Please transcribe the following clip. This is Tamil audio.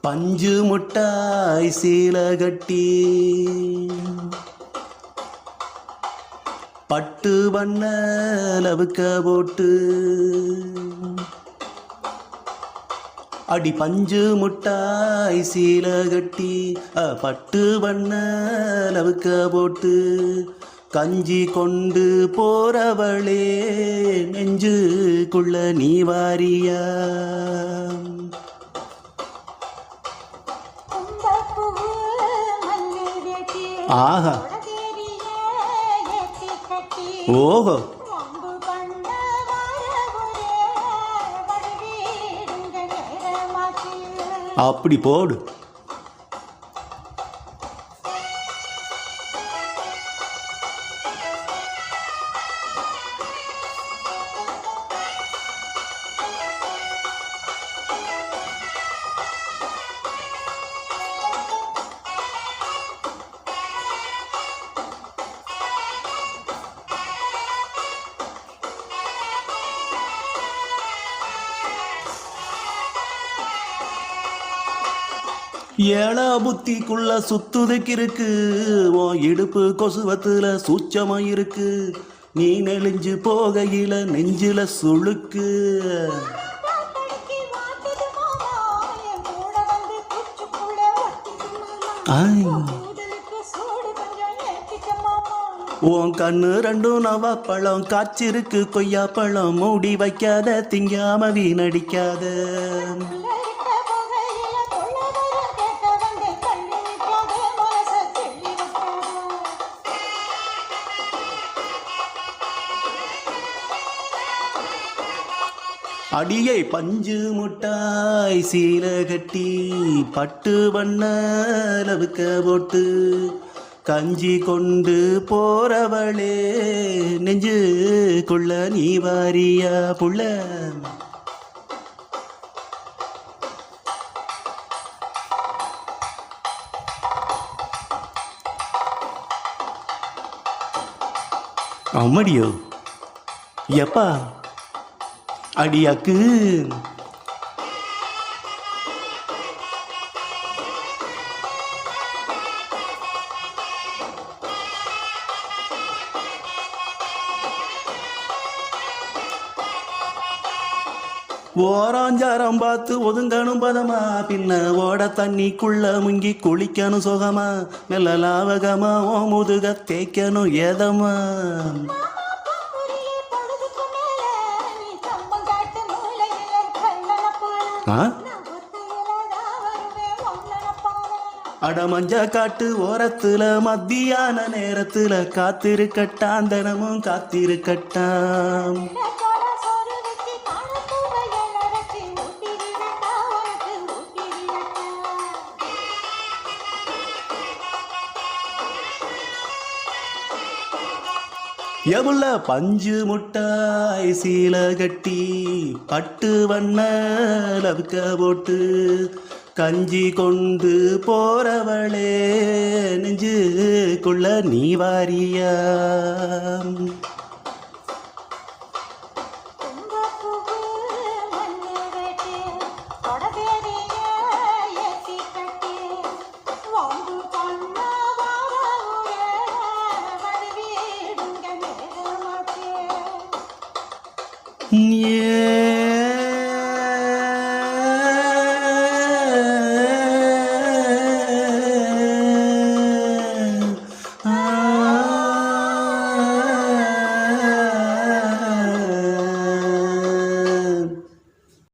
பஞ்சு முட்டாய் சீல கட்டி பட்டு வண்ண லவுக்க போட்டு அடி பஞ்சு முட்டாய் சீல கட்டி பட்டு வண்ண லவுக்க போட்டு கஞ்சி கொண்டு போறவளே நெஞ்சுக்குள்ள நீ வாரியா ஆஹா ஓஹோ அப்படி போடு. ஏழா புத்திக்குள்ள சுத்துதுக்கு இருக்கு, உன் இடுப்பு கொசுவத்துல சூச்சமா இருக்கு, நீ நெளிஞ்சு போகையில நெஞ்சில சுளுக்கு. உன் கண்ணு ரெண்டும் நவாப்பழம் காய்ச்சிருக்கு, கொய்யா பழம் மூடி வைக்காத, திங்காம வீணடிக்காத. அடியை பஞ்சு முட்டாய் சீல கட்டி பட்டு வண்ண லவுக்க போட்டு கஞ்சி கொண்டு போறவளே நெஞ்சுக்குள்ள நீ வாரியா புள்ள. அம்மடியோ எப்பா அடியாக்கு ஓராஞ்சாரம் பார்த்து ஒதுங்கணும் பதமா, பின்ன ஓட தண்ணிக்குள்ள முங்கி குளிக்கணும் சுகமா, மெல்ல லாவகமா ஓ முதுக தேய்க்கணும் ஏதமா. அடமஞ்ச காட்டு ஓரத்துல மத்தியான நேரத்துல காத்திருக்கட்டான், தினமும் காத்திருக்கட்டான். எவுள்ள பஞ்சு முட்டாய் சீல கட்டி பட்டு வண்ண லவுக்க போட்டு கஞ்சி கொண்டு போறவளே நெஞ்சுக்குள்ள நீ வாரியா. Yeah.